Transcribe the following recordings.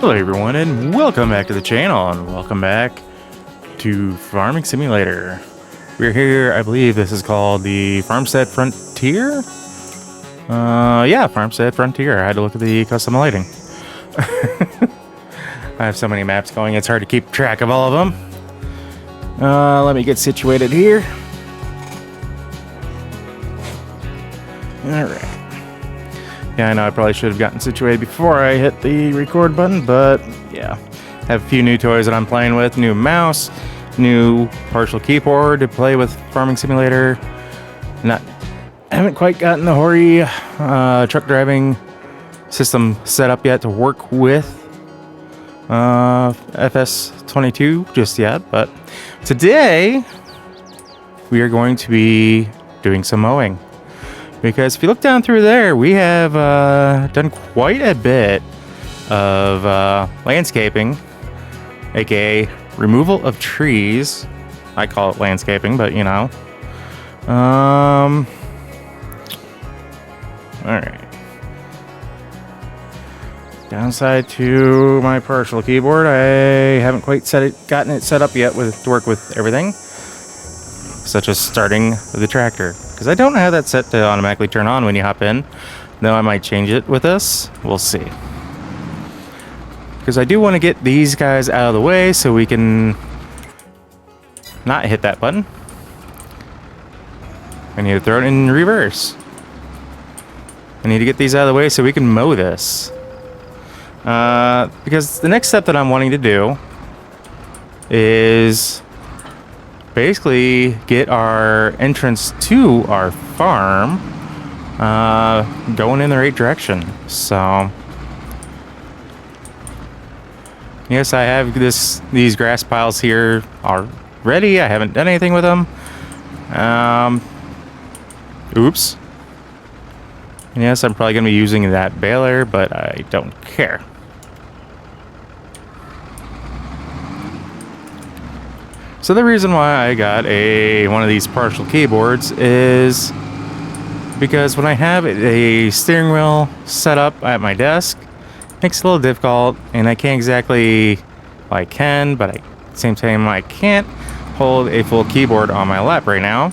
Hello everyone and welcome back to the channel and welcome back to Farming Simulator. We're here, I believe this is called the Farmstead Frontier? Yeah, Farmstead Frontier. I had to look at the custom lighting. I have so many maps going, it's hard to keep track of all of them. Let me get situated here. Alright. Yeah, I know I probably should have gotten situated before I hit the record button, but yeah. Have a few new toys that I'm playing with. New mouse, new partial keyboard to play with Farming Simulator. Haven't quite gotten the Hori truck driving system set up yet to work with FS22 just yet, but today we are going to be doing some mowing. Because if you look down through there, we have done quite a bit of landscaping, aka removal of trees. I call it landscaping, but you know. Alright. Downside to my partial keyboard, I haven't quite gotten it set up yet to work with everything. Such as starting the tractor. Because I don't have that set to automatically turn on when you hop in. Though I might change it with this. We'll see. Because I do want to get these guys out of the way so we can not hit that button. I need to throw it in reverse. I need to get these out of the way so we can mow this. Because the next step that I'm wanting to do is basically get our entrance to our farm going in the right direction. So yes, I have these grass piles here already. I haven't done anything with them. Oops. Yes, I'm probably gonna be using that baler, but I don't care. So the reason why I got one of these partial keyboards is because when I have a steering wheel set up at my desk, it makes it a little difficult, and I can't exactly, well, I can, but at the same time I can't hold a full keyboard on my lap right now.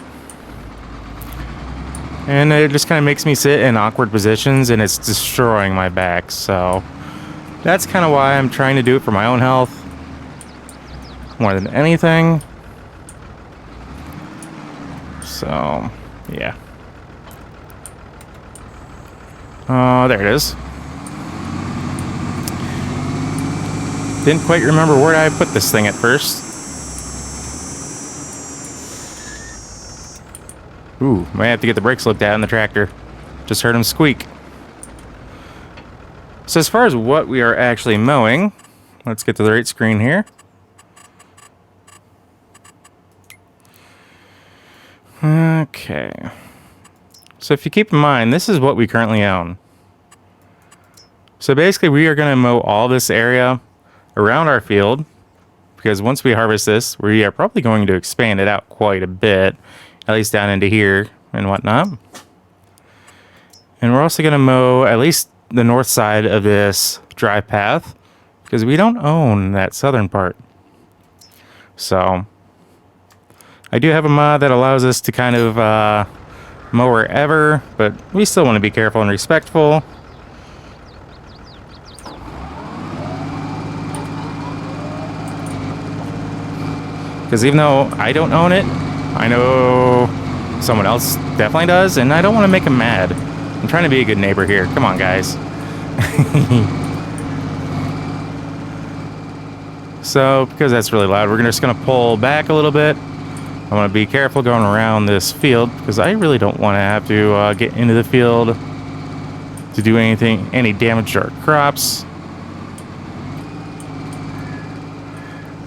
And it just kind of makes me sit in awkward positions, and it's destroying my back, so that's kind of why I'm trying to do it for my own health. More than anything. So, yeah. Oh, there it is. Didn't quite remember where I put this thing at first. Ooh, might have to get the brakes looked at in the tractor. Just heard them squeak. So as far as what we are actually mowing, let's get to the right screen here. Okay. So if you keep in mind, this is what we currently own. So basically we are going to mow all this area around our field, because once we harvest this, we are probably going to expand it out quite a bit, at least down into here and whatnot. And we're also going to mow at least the north side of this drive path, because we don't own that southern part. So I do have a mod that allows us to kind of mow wherever, but we still want to be careful and respectful. Because even though I don't own it, I know someone else definitely does, and I don't want to make them mad. I'm trying to be a good neighbor here. Come on, guys. So, because that's really loud, we're just going to pull back a little bit. I want to be careful going around this field, because I really don't want to have to get into the field to do any damage to our crops.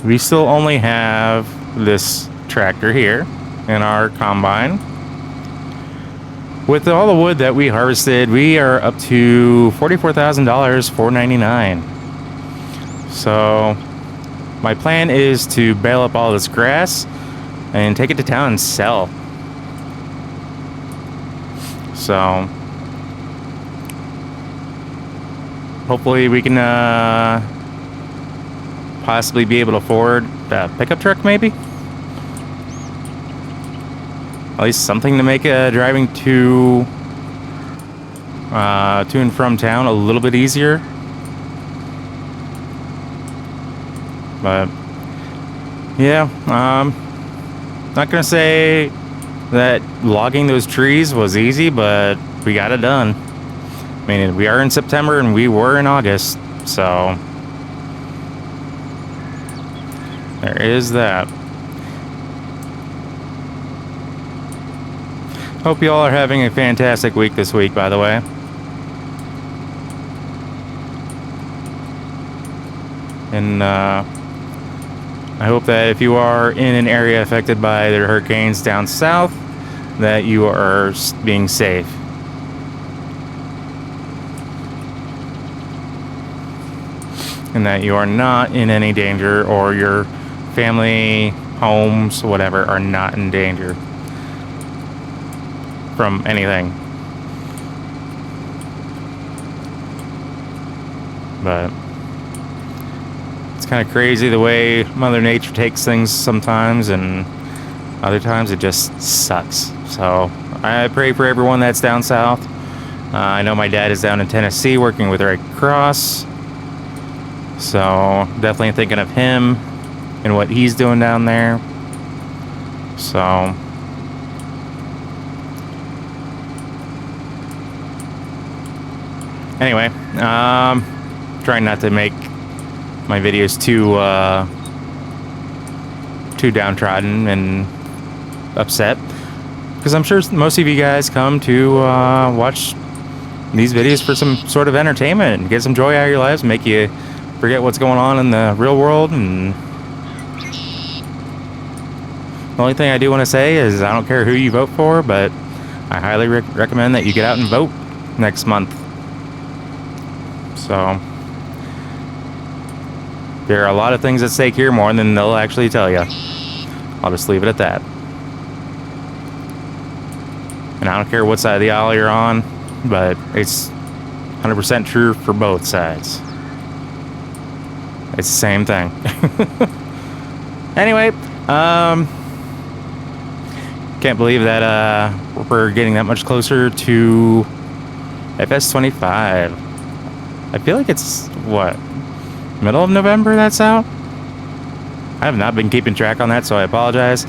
We still only have this tractor here in our combine. With all the wood that we harvested, we are up to $44,000, $499. So my plan is to bale up all this grass and take it to town and sell. So hopefully we can possibly be able to afford a pickup truck, maybe. At least something to make driving to and from town a little bit easier. But yeah, not gonna say that logging those trees was easy, but we got it done. I mean, we are in September and we were in August, so there is that. Hope you all are having a fantastic week this week, by the way. And I hope that if you are in an area affected by the hurricanes down south, that you are being safe. And that you are not in any danger, or your family, homes, whatever, are not in danger from anything. But it's kind of crazy the way Mother Nature takes things sometimes, and other times it just sucks. So I pray for everyone that's down south. I know my dad is down in Tennessee working with Red Cross, so definitely thinking of him and what he's doing down there. So anyway, trying not to make my videos too downtrodden and upset, because I'm sure most of you guys come to watch these videos for some sort of entertainment and get some joy out of your lives, make you forget what's going on in the real world. And the only thing I do want to say is I don't care who you vote for, but I highly recommend that you get out and vote next month. So there are a lot of things at stake here, more than they'll actually tell you. I'll just leave it at that. And I don't care what side of the aisle you're on, but it's 100% true for both sides. It's the same thing. Anyway, can't believe that we're getting that much closer to FS25. I feel like it's, what, middle of November that's out? I have not been keeping track on that, so I apologize.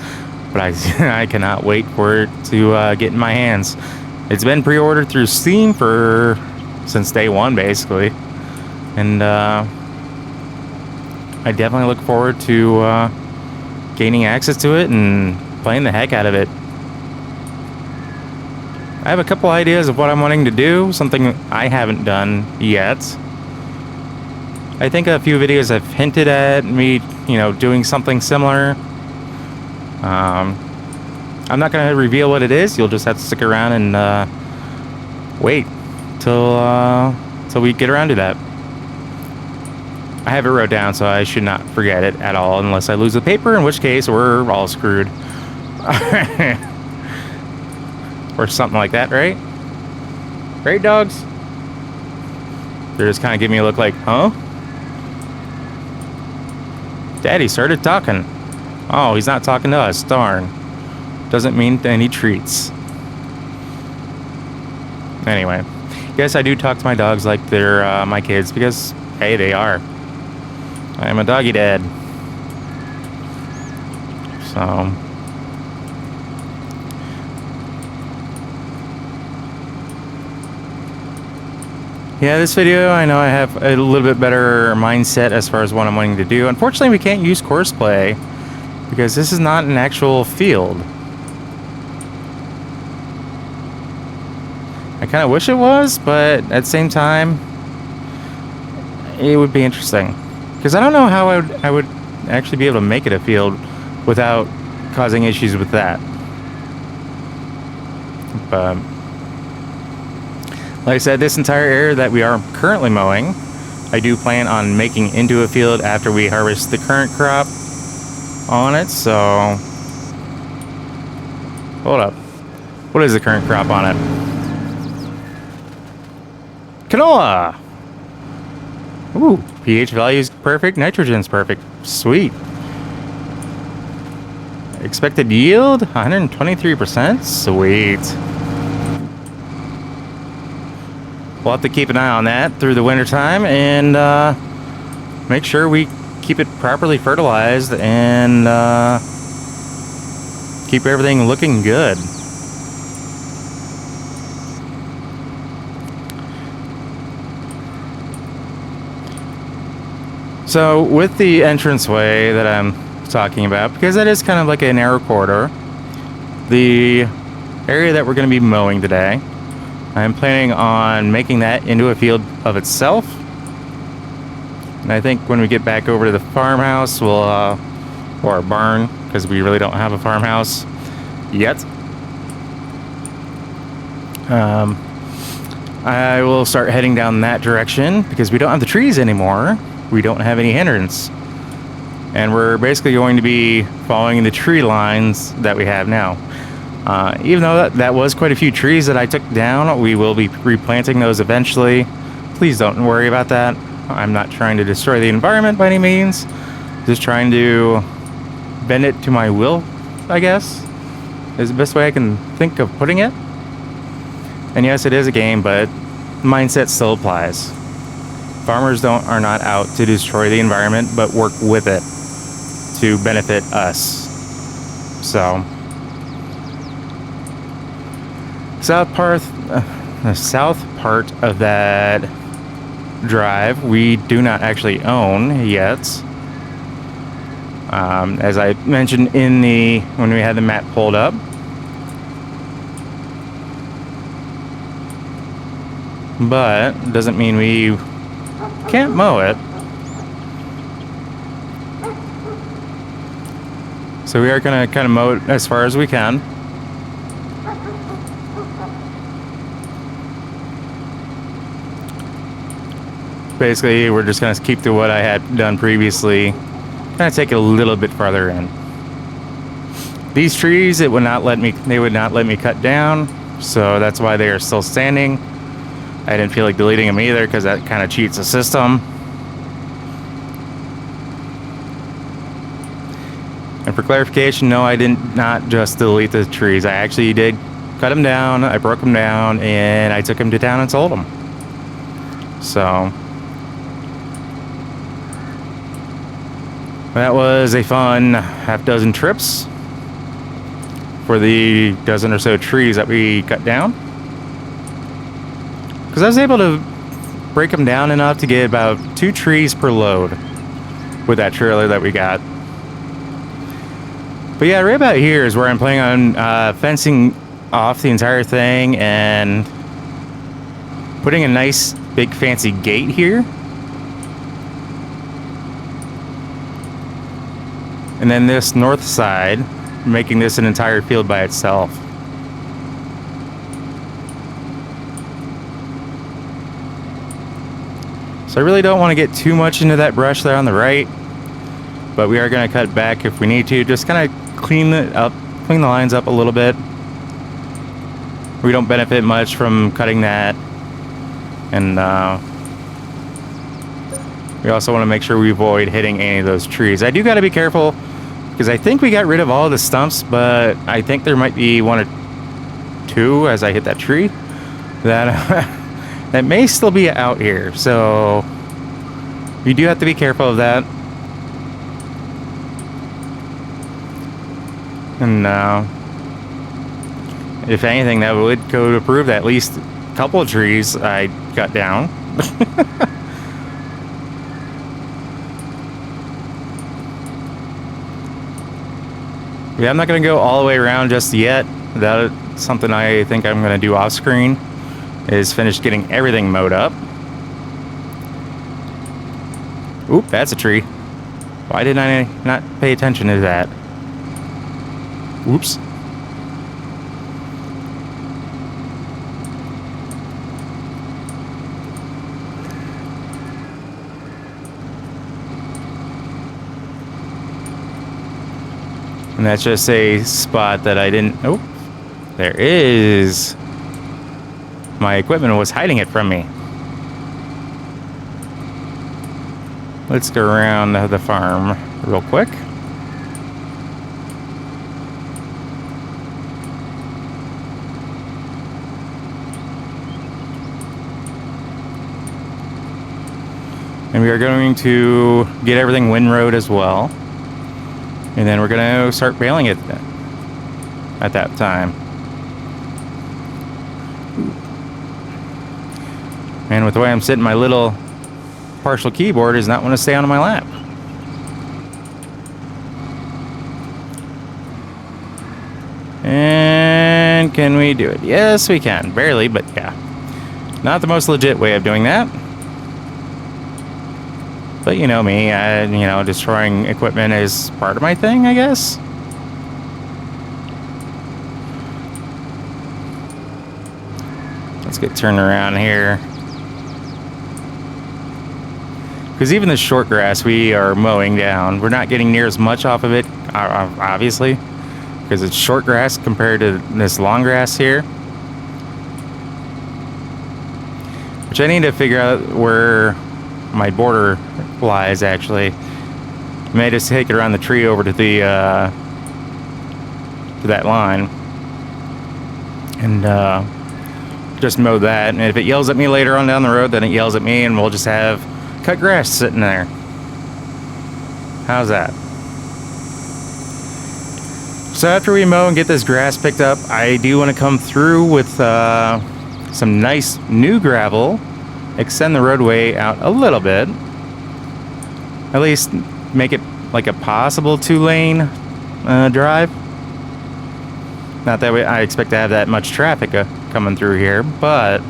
But I cannot wait for it to get in my hands. It's been pre-ordered through Steam since day one, basically. And I definitely look forward to gaining access to it and playing the heck out of it. I have a couple ideas of what I'm wanting to do, something I haven't done yet. I think a few videos have hinted at me, doing something similar. I'm not going to reveal what it is. You'll just have to stick around and wait till we get around to that. I have it wrote down, so I should not forget it at all, unless I lose the paper, in which case we're all screwed. Or something like that, right? Right, dogs? They're just kind of giving me a look like, huh? Daddy started talking. Oh, he's not talking to us. Darn. Doesn't mean any treats. Anyway. Yes, I do talk to my dogs like they're my kids, because, hey, they are. I am a doggy dad. So yeah, this video, I know I have a little bit better mindset as far as what I'm wanting to do. Unfortunately, we can't use courseplay because this is not an actual field. I kind of wish it was, but at the same time, it would be interesting. Because I don't know how I would actually be able to make it a field without causing issues with that. But like I said, this entire area that we are currently mowing, I do plan on making into a field after we harvest the current crop on it. So hold up, what is the current crop on it? Canola. Ooh, pH value is perfect. Nitrogen's perfect. Sweet. Expected yield 123%. Sweet. We'll have to keep an eye on that through the winter time and make sure we keep it properly fertilized and keep everything looking good. So with the entranceway that I'm talking about, because that is kind of like a narrow corridor, the area that we're going to be mowing today, I'm planning on making that into a field of itself. And I think when we get back over to the farmhouse, we'll, or a barn, because we really don't have a farmhouse yet. I will start heading down that direction because we don't have the trees anymore. We don't have any hindrance. And we're basically going to be following the tree lines that we have now. Even though that was quite a few trees that I took down, we will be replanting those eventually. Please don't worry about that. I'm not trying to destroy the environment by any means. Just trying to bend it to my will, I guess, is the best way I can think of putting it. And yes, it is a game, but mindset still applies. Farmers are not out to destroy the environment, but work with it to benefit us. So, the south part of that drive we do not actually own yet. As I mentioned when we had the map pulled up. But it doesn't mean we can't mow it. So we are going to kind of mow it as far as we can. Basically, we're just going to keep to what I had done previously. Kind of take it a little bit farther in. These trees, they would not let me cut down, so that's why they are still standing. I didn't feel like deleting them either because that kind of cheats the system. And for clarification, no, I did not just delete the trees. I actually did cut them down, I broke them down, and I took them to town and sold them. So that was a fun half dozen trips for the dozen or so trees that we cut down. Because I was able to break them down enough to get about 2 trees per load with that trailer that we got. But yeah, right about here is where I'm planning on fencing off the entire thing and putting a nice big fancy gate here. And then this north side, making this an entire field by itself. So I really don't want to get too much into that brush there on the right, but we are going to cut back if we need to. Just kind of clean the lines up a little bit. We don't benefit much from cutting that, and we also want to make sure we avoid hitting any of those trees. I do got to be careful because I think we got rid of all the stumps, but I think there might be 1 or 2 as I hit that tree that that may still be out here, so you do have to be careful of that. And if anything, that would go to prove that at least a couple of trees I cut down. Yeah, I'm not going to go all the way around just yet. That's something I think I'm going to do off screen, is finish getting everything mowed up. Oop, that's a tree. Why did I not pay attention to that? Oops. And that's just a spot that I didn't... Oh, there is... My equipment was hiding it from me. let's go around the farm real quick. And we are going to get everything windrowed as well. And then we're going to start baling it at that time. And with the way I'm sitting, my little partial keyboard does not want to stay on my lap. And can we do it? Yes, we can. Barely, but yeah. Not the most legit way of doing that. But you know me, destroying equipment is part of my thing, I guess. Let's get turned around here. Because even the short grass we are mowing down, we're not getting near as much off of it, obviously. Because it's short grass compared to this long grass here. Which I need to figure out where my border lies, actually. I may just take it around the tree over to the to that line. And just mow that. And if it yells at me later on down the road, then it yells at me and we'll just have cut grass sitting there. How's that? So after we mow and get this grass picked up, I do want to come through with some nice new gravel, extend the roadway out a little bit, at least make it like a possible 2-lane drive. Not that I expect to have that much traffic coming through here, but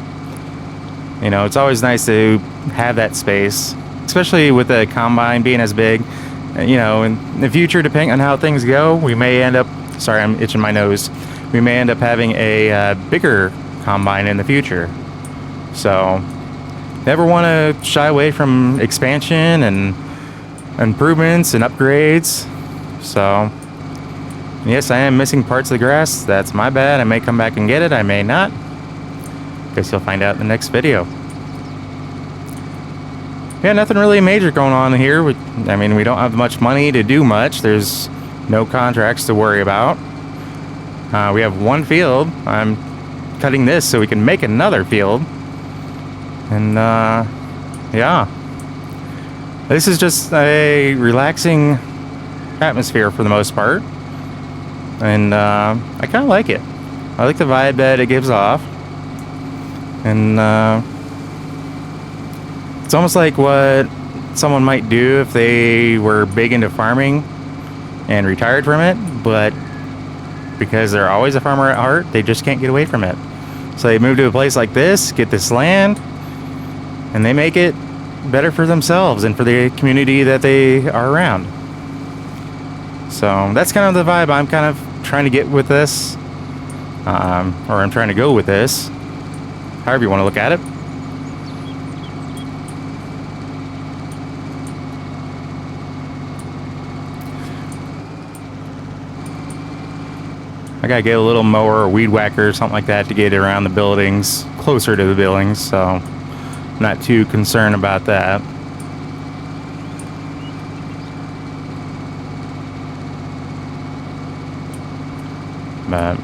you know, it's always nice to have that space, especially with the combine being as big. You know, in the future, depending on how things go, we may end up, sorry, I'm itching my nose, we may end up having a bigger combine in the future. So never want to shy away from expansion and improvements and upgrades. So yes, I am missing parts of the grass. That's my bad. I may come back and get it. I may not. Guess you'll find out in the next video. Yeah, nothing really major going on here. I mean, we don't have much money to do much. There's no contracts to worry about. We have one field. I'm cutting this so we can make another field. And yeah, this is just a relaxing atmosphere for the most part. And I kind of like it. I like the vibe that it gives off. And it's almost like what someone might do if they were big into farming and retired from it, but because they're always a farmer at heart, they just can't get away from it. So they move to a place like this, get this land, and they make it better for themselves and for the community that they are around. So that's kind of the vibe I'm kind of trying to get with this, or I'm trying to go with this, however you want to look at it. I gotta get a little mower or weed whacker or something like that to get around the buildings, closer to the buildings, so I'm not too concerned about that. But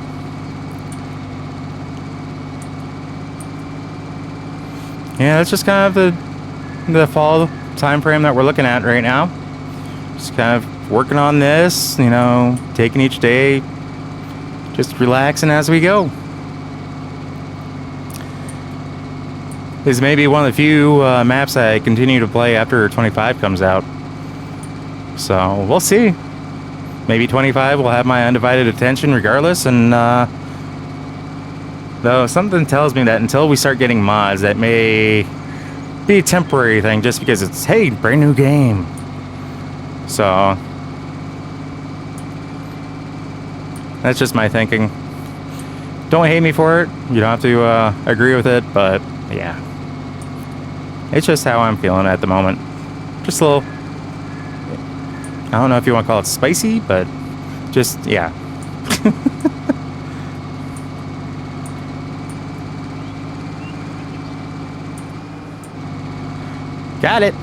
yeah, that's just kind of the fall time frame that we're looking at right now. Just kind of working on this, you know, taking each day, just relaxing as we go. This may be one of the few maps I continue to play after 25 comes out. So we'll see. Maybe 25 will have my undivided attention regardless, and though something tells me that until we start getting mods, that may be a temporary thing just because it's, hey, brand new game. So that's just my thinking. Don't hate me for it. You don't have to agree with it, but yeah. It's just how I'm feeling at the moment. Just a little, I don't know if you want to call it spicy, but just, yeah. Got it.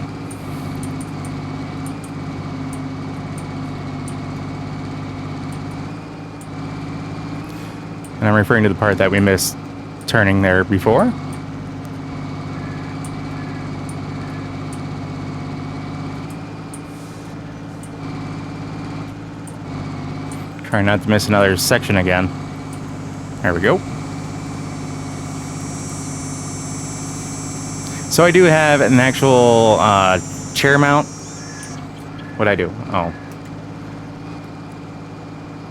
And I'm referring to the part that we missed turning there before. Trying not to miss another section again. There we go. So I do have an actual chair mount. What'd I do? Oh.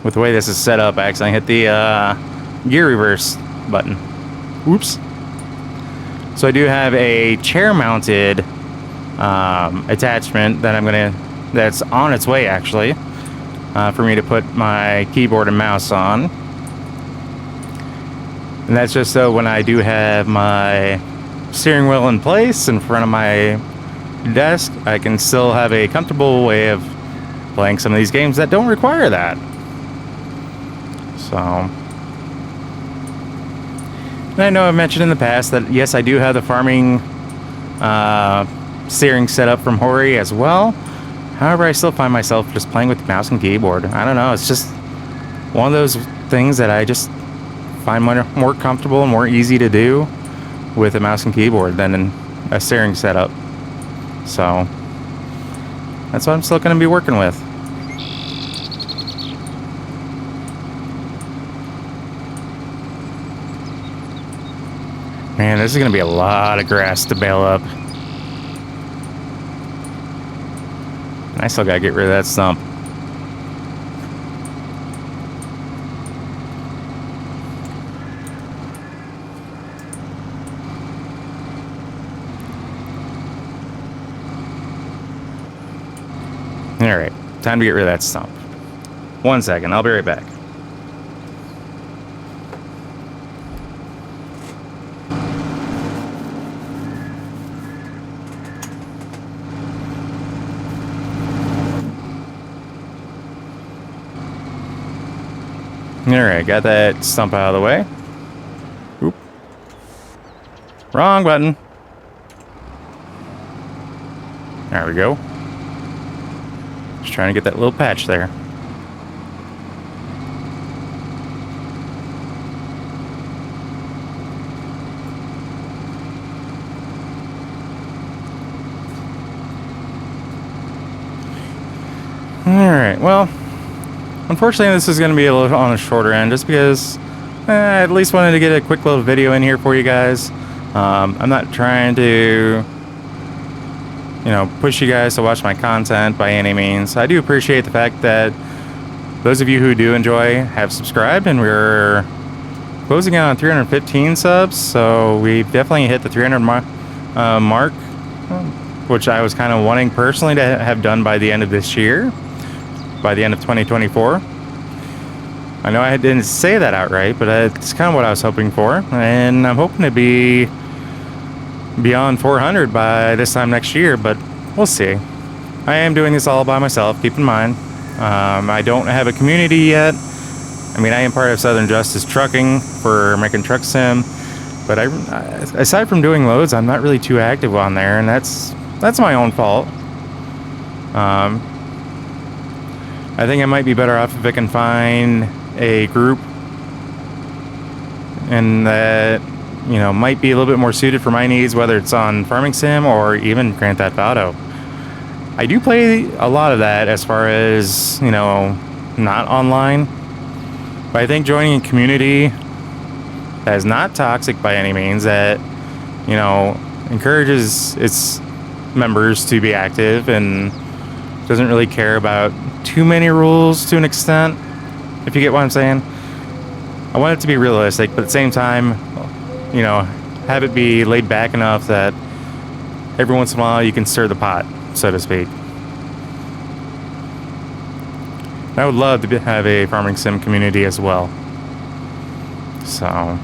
With the way this is set up, I accidentally hit the gear reverse button. Oops. So I do have a chair mounted attachment that that's on its way actually, for me to put my keyboard and mouse on. And that's just so when I do have my steering wheel in place in front of my desk, I can still have a comfortable way of playing some of these games that don't require that. So, and I know I've mentioned in the past that yes, I do have the farming steering set up from Hori as well. However, I still find myself just playing with the mouse and keyboard. I don't know, it's just one of those things that I just find more comfortable and more easy to do with a mouse and keyboard than in a steering setup. So that's what I'm still going to be working with. Man, this is going to be a lot of grass to bale up. And I still got to get rid of that stump. Alright, time to get rid of that stump. 1 second, I'll be right back. Alright, got that stump out of the way. Oop. Wrong button. There we go. Just trying to get that little patch there. Alright, well, unfortunately this is going to be a little on the shorter end just because I at least wanted to get a quick little video in here for you guys. I'm not trying to, push you guys to watch my content by any means. I do appreciate the fact that those of you who do enjoy have subscribed, and we're closing out on 315 subs, so we've definitely hit the 300 mark, which I was kind of wanting personally to have done by the end of this year, by the end of 2024. I know I didn't say that outright, but it's kind of what I was hoping for, and I'm hoping to be beyond 400 by this time next year, but we'll see. I am doing this all by myself, keep in mind. I don't have a community yet. I mean, I am part of Southern Justice Trucking for making truck sim, but aside from doing loads, I'm not really too active on there, and that's my own fault. I think I might be better off if I can find a group and that might be a little bit more suited for my needs, whether it's on Farming Sim or even Grand Theft Auto. I do play a lot of that as far as, not online. But I think joining a community that is not toxic by any means, that, encourages its members to be active and doesn't really care about too many rules to an extent, if you get what I'm saying. I want it to be realistic, but at the same time, have it be laid back enough that every once in a while you can stir the pot, so to speak. I would love to have a farming sim community as well. So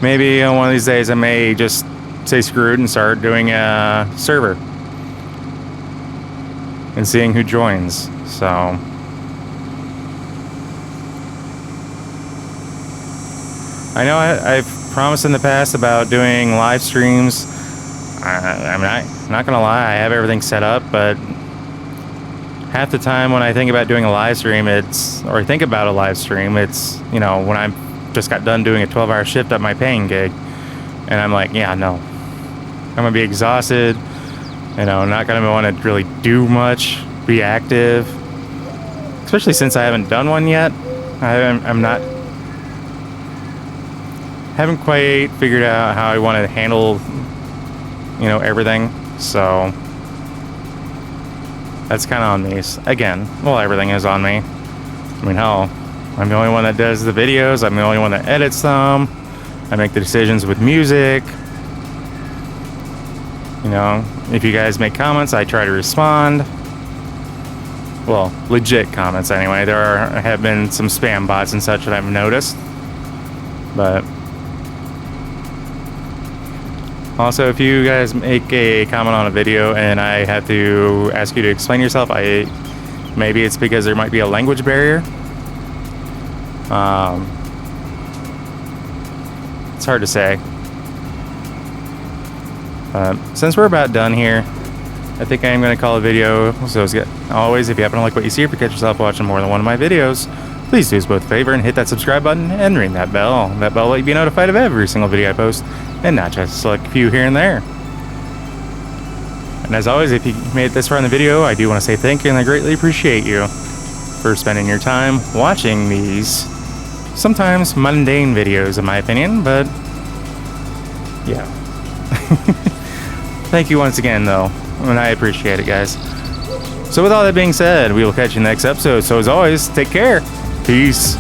maybe one of these days I may just say screw it and start doing a server and seeing who joins. So I know I've promised in the past about doing live streams. I'm not gonna lie, I have everything set up, but half the time when I think about doing a live stream, or think about a live stream, it's, you know, when I'm just got done doing a 12-hour shift at my paying gig, and I'm like, yeah, no, I'm gonna be exhausted, you know, not gonna want to really do much, be active, especially since I haven't done one yet. Haven't quite figured out how I want to handle, you know, everything. So that's kind of on me again. Well, everything is on me. I mean, hell, I'm the only one that does the videos. I'm the only one that edits them. I make the decisions with music. You know, if you guys make comments, I try to respond. Well, legit comments anyway. There have been some spam bots and such that I've noticed. But also, if you guys make a comment on a video and I have to ask you to explain yourself, maybe it's because there might be a language barrier. It's hard to say. Since we're about done here, I think I am going to call a video. So as always, if you happen to like what you see, if you catch yourself watching more than one of my videos, please do us both a favor and hit that subscribe button and ring that bell. That bell will let you be notified of every single video I post, and not just a select few here and there. And as always, if you made it this far in the video, I do want to say thank you, and I greatly appreciate you for spending your time watching these sometimes mundane videos, in my opinion, but yeah. Thank you once again, though, and I appreciate it, guys. So with all that being said, we will catch you in the next episode. So as always, take care. Peace.